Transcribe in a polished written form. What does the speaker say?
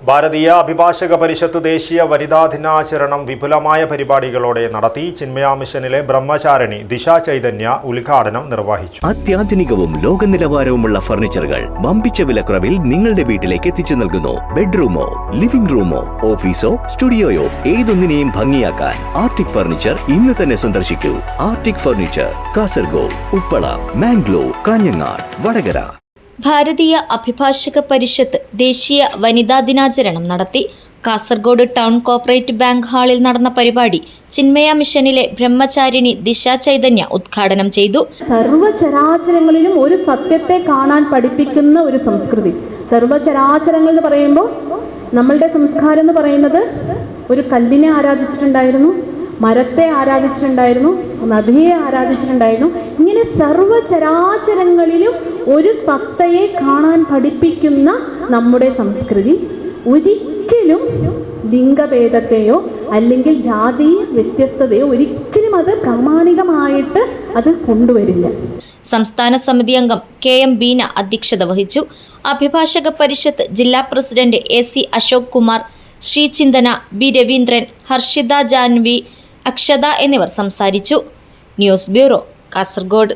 ഭാരതീയ അഭിഭാഷക പരിഷത്ത് ദേശീയ വനിതാ ദിനാചരണം വിപുലമായ പരിപാടികളോടെ നടത്തി. ചിന്മയ മിഷനിലെ ബ്രഹ്മചാരിണി ദിശ ചൈതന്യ ഉദ്ഘാടനം നിർവഹിച്ചു. അത്യാധുനികവും ലോക നിലവാരവുമുള്ള ഫർണിച്ചറുകൾ വമ്പിച്ച വിലക്കുറവിൽ നിങ്ങളുടെ വീട്ടിലേക്ക് എത്തിച്ചു നൽകുന്നു. ബെഡ്റൂമോ, ലിവിംഗ് റൂമോ, ഓഫീസോ, സ്റ്റുഡിയോയോ ഏതൊന്നിനെയും ഭംഗിയാക്കാൻ ആർട്ടിക് ഫർണിച്ചർ ഇന്ന് തന്നെ സന്ദർശിക്കൂ. Arctic furniture, Kasaragod, Uppala, Mangalore, Kanhangad, Vadakara. ഭാരതീയ അഭിഭാഷക പരിഷത്ത് ദേശീയ വനിതാ ദിനാചരണം നടത്തി. കാസർഗോഡ് ടൗൺ കോപ്പറേറ്റീവ് ബാങ്ക് ഹാളിൽ നടന്ന പരിപാടി ചിന്മയ മിഷനിലെ ബ്രഹ്മചാരിണി ദിശ ചൈതന്യ ഉദ്ഘാടനം ചെയ്തു. സർവ്വചരാചരങ്ങളിലും ഒരു സത്യത്തെ കാണാൻ പഠിപ്പിക്കുന്ന ഒരു സംസ്കൃതി. സർവ്വചരാചരങ്ങൾ എന്ന് പറയുമ്പോൾ നമ്മളുടെ സംസ്കാരം എന്ന് പറയുന്നത് ഒരു കല്ലിനെ ആരാധിച്ചിട്ടുണ്ടായിരുന്നു, മരത്തെ ആരാധിച്ചിട്ടുണ്ടായിരുന്നു, നദിയെ ആരാധിച്ചിട്ടുണ്ടായിരുന്നു. ഇങ്ങനെ സർവ്വചരാചരങ്ങളിലും ഒരു സത്തയെ കാണാൻ പഠിപ്പിക്കുന്ന നമ്മുടെ സംസ്കൃതി ഒരിക്കലും ലിംഗഭേദത്തെയോ അല്ലെങ്കിൽ ജാതി വ്യത്യസ്തതയോ ഒരിക്കലും അത് പ്രാമാണികമായിട്ട് അത് കൊണ്ടുവരില്ല. സംസ്ഥാന സമിതി അംഗം KM ബീന അധ്യക്ഷത വഹിച്ചു. അഭിഭാഷക പരിഷത്ത് ജില്ലാ president AC Ashok Kumar, Sreechinthana, B Ravindran, Harshitha Janvi, Akshatha എന്നിവർ സംസാരിച്ചു. News bureau, Kasaragod.